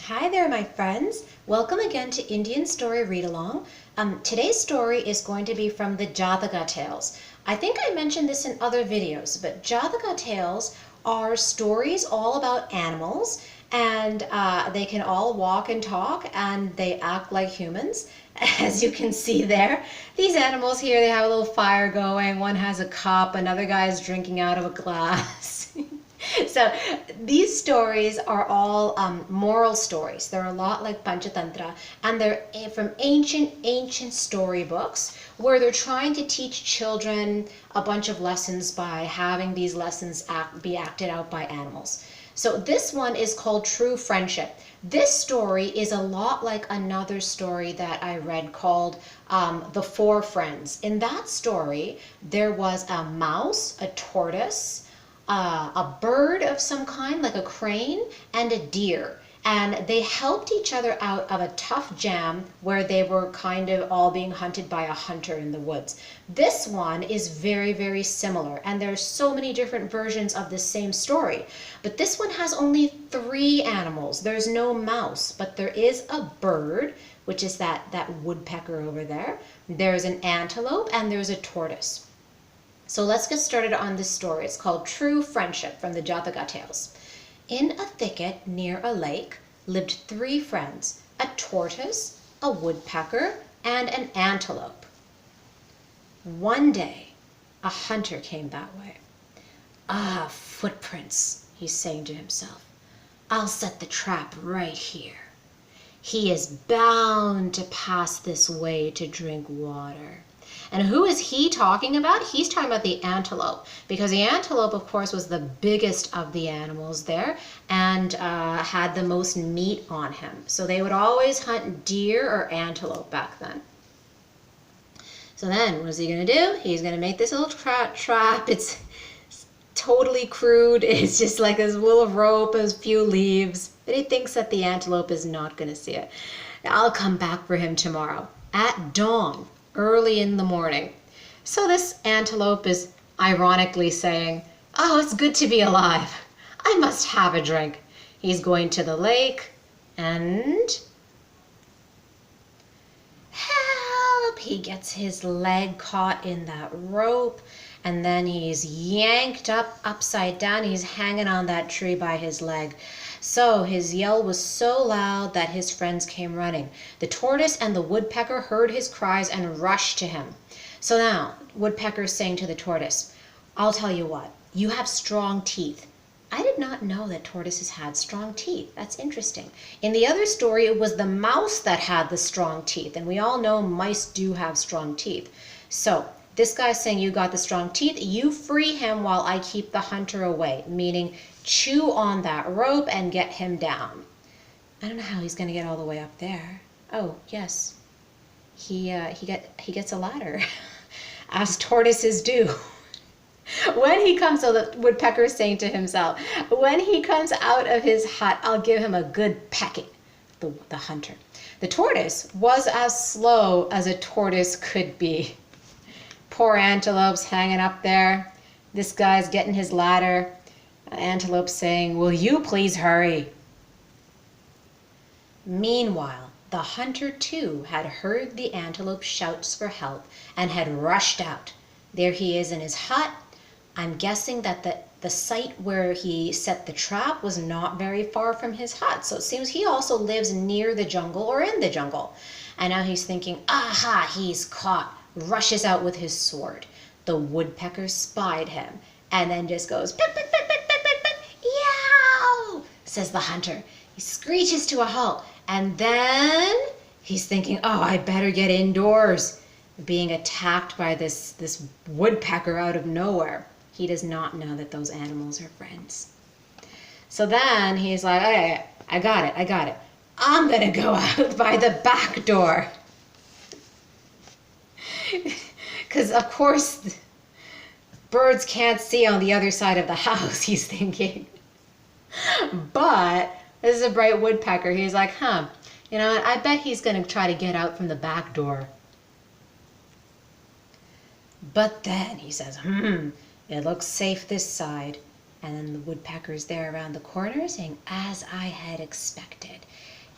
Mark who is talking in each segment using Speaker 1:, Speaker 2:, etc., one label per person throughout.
Speaker 1: Hi there, my friends. Welcome again to Indian Story Read Along. Today's story is going to be from the Jataka Tales. I think I mentioned this in other videos, but Jataka Tales are stories all about animals, and they can all walk and talk, and they act like humans. As you can see there, these animals here, they have a little fire going. One has a cup, another guy is drinking out of a glass. So these stories are all moral stories. They're a lot like Panchatantra, and they're from ancient storybooks where they're trying to teach children a bunch of lessons by having these lessons be acted out by animals. So this one is called True Friendship. This story is a lot like another story that I read called The Four Friends. In that story, there was a mouse, a tortoise, a bird of some kind, like a crane, and a deer. And they helped each other out of a tough jam where they were kind of all being hunted by a hunter in the woods. This one is very, very similar, and there's so many different versions of the same story. But this one has only 3 animals. There's no mouse, but there is a bird, which is that woodpecker over there. There's an antelope, and there's a tortoise. So let's get started on this story. It's called True Friendship from the Jataka Tales. In a thicket near a lake lived 3 friends, a tortoise, a woodpecker, and an antelope. One day, a hunter came that way. "Ah, footprints," he's saying to himself. "I'll set the trap right here. He is bound to pass this way to drink water." And who is he talking about? He's talking about the antelope, because the antelope, of course, was the biggest of the animals there and had the most meat on him. So they would always hunt deer or antelope back then. So then, what is he going to do? He's going to make this little trap. It's totally crude. It's just like this little rope, a few leaves. But he thinks that the antelope is not going to see it. "I'll come back for him tomorrow at dawn, early in the morning." So this antelope is ironically saying, "Oh, it's good to be alive. I must have a drink." He's going to the lake and help! He gets his leg caught in that rope, and then he's yanked up upside down. He's hanging on that tree by his leg. So his yell was so loud that his friends came running. The tortoise and the woodpecker heard his cries and rushed to him. So now, woodpecker's saying to the tortoise, "I'll tell you what, you have strong teeth." I did not know that tortoises had strong teeth. That's interesting. In the other story, it was the mouse that had the strong teeth, and we all know mice do have strong teeth. So this guy's saying, "You got the strong teeth, you free him while I keep the hunter away," meaning chew on that rope and get him down. I don't know how he's going to get all the way up there. Oh, yes. He gets a ladder, as tortoises do. When he comes, so the woodpecker is saying to himself, when he comes out of his hut, I'll give him a good pecking, the hunter. The tortoise was as slow as a tortoise could be. Poor antelope's hanging up there. This guy's getting his ladder. Antelope saying, "Will you please hurry?" Meanwhile, the hunter too had heard the antelope's shouts for help and had rushed out. There he is in his hut. I'm guessing that the site where he set the trap was not very far from his hut. So it seems he also lives near the jungle or in the jungle. And now he's thinking, aha, he's caught. Rushes out with his sword. The woodpecker spied him and then just goes, "Pick, pick, pick, pick, pick, pick, pick, yow," says the hunter. He screeches to a halt, and then he's thinking, oh, I better get indoors. Being attacked by this woodpecker out of nowhere. He does not know that those animals are friends. So then he's like, hey, I got it. I'm gonna go out by the back door. Because of course birds can't see on the other side of the house, he's thinking. But this is a bright woodpecker. He's like, you know what? I bet he's going to try to get out from the back door. But then he says, it looks safe this side. And then the woodpecker's there around the corner saying, as I had expected.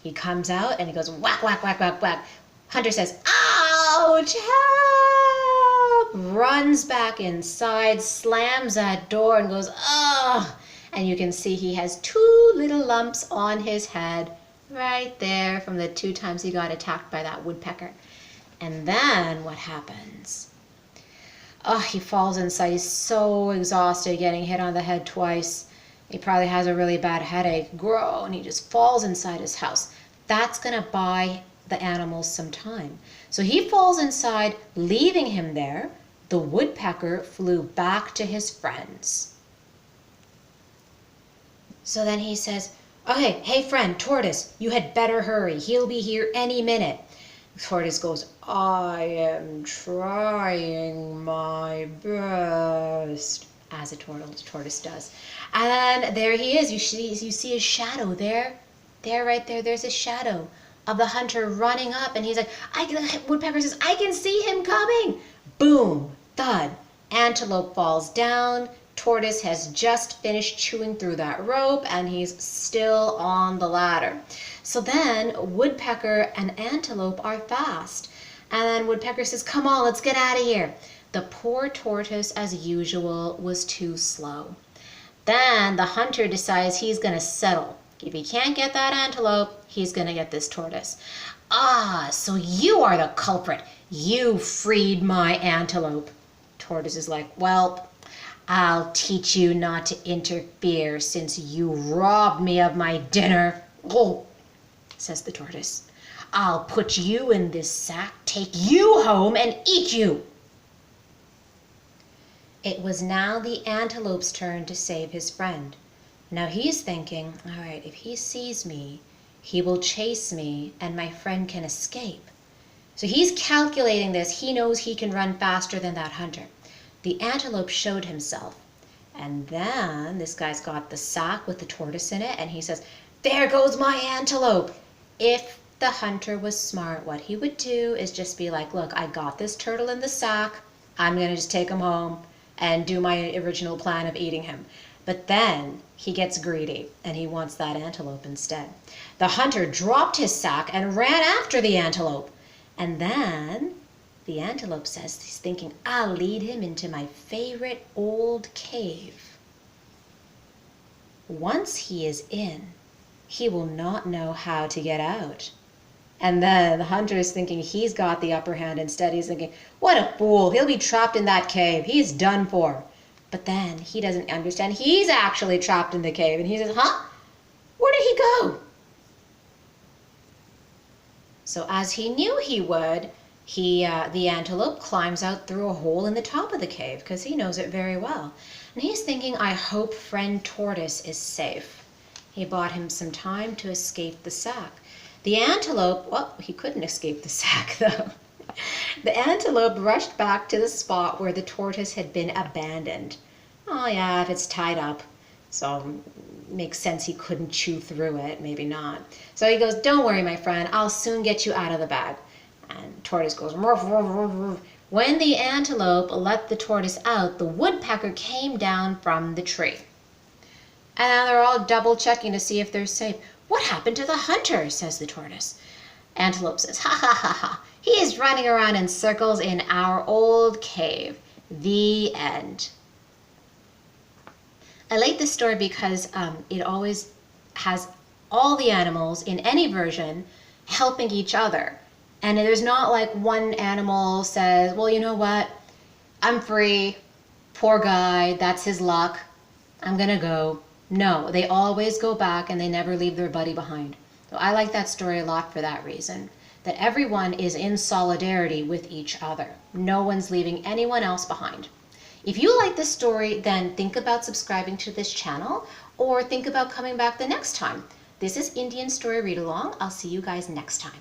Speaker 1: He comes out and he goes whack, whack, whack, whack, whack. Hunter says, ouch, help! Runs back inside, slams that door and goes, ugh! And you can see he has 2 little lumps on his head right there from the 2 times he got attacked by that woodpecker. And then what happens? Oh, he falls inside. He's so exhausted getting hit on the head twice. He probably has a really bad headache. And he just falls inside his house. That's going to buy the animals some time. So he falls inside, leaving him there. The woodpecker flew back to his friends. So then he says, okay, hey friend, tortoise, you had better hurry. He'll be here any minute. Tortoise goes, I am trying my best, as a tortoise does. And there he is. You see his shadow there. Right there, there's a shadow of the hunter running up. And he's like, woodpecker says, I can see him coming. Boom, thud. Antelope falls down. Tortoise has just finished chewing through that rope and he's still on the ladder. So then woodpecker and antelope are fast. And then woodpecker says, come on, let's get out of here. The poor tortoise, as usual, was too slow. Then the hunter decides he's going to settle. If he can't get that antelope, he's going to get this tortoise. Ah, so you are the culprit. You freed my antelope. Tortoise is like, well, I'll teach you not to interfere since you robbed me of my dinner. Oh, says the tortoise. I'll put you in this sack, take you home, and eat you. It was now the antelope's turn to save his friend. Now he's thinking, all right, if he sees me, he will chase me and my friend can escape. So he's calculating this. He knows he can run faster than that hunter. The antelope showed himself. And then this guy's got the sack with the tortoise in it and he says, there goes my antelope. If the hunter was smart, what he would do is just be like, look, I got this turtle in the sack. I'm going to just take him home and do my original plan of eating him. But then he gets greedy and he wants that antelope instead. The hunter dropped his sack and ran after the antelope. And then the antelope says he's thinking, I'll lead him into my favorite old cave. Once he is in, he will not know how to get out. And then the hunter is thinking he's got the upper hand. Instead, he's thinking, what a fool. He'll be trapped in that cave. He's done for. But then he doesn't understand. He's actually trapped in the cave. And he says, huh? Where did he go? So as he knew he would, the antelope climbs out through a hole in the top of the cave because he knows it very well. And he's thinking, I hope friend tortoise is safe. He bought him some time to escape the sack. The antelope, well, he couldn't escape the sack though. The antelope rushed back to the spot where the tortoise had been abandoned. Oh yeah, if it's tied up. So makes sense he couldn't chew through it, maybe not. So he goes, don't worry, my friend, I'll soon get you out of the bag. And tortoise goes, ruff, ruff, ruff, ruff. When the antelope let the tortoise out, the woodpecker came down from the tree. And now they're all double checking to see if they're safe. What happened to the hunter, says the tortoise. Antelope says, ha ha ha ha. He is running around in circles in our old cave. The end. I like this story because it always has all the animals in any version helping each other. And there's not like one animal says, well, you know what? I'm free. Poor guy. That's his luck. I'm going to go. No, they always go back and they never leave their buddy behind. So I like that story a lot for that reason. That everyone is in solidarity with each other. No one's leaving anyone else behind. If you like this story, then think about subscribing to this channel or think about coming back the next time. This is Indian Story Read Along. I'll see you guys next time.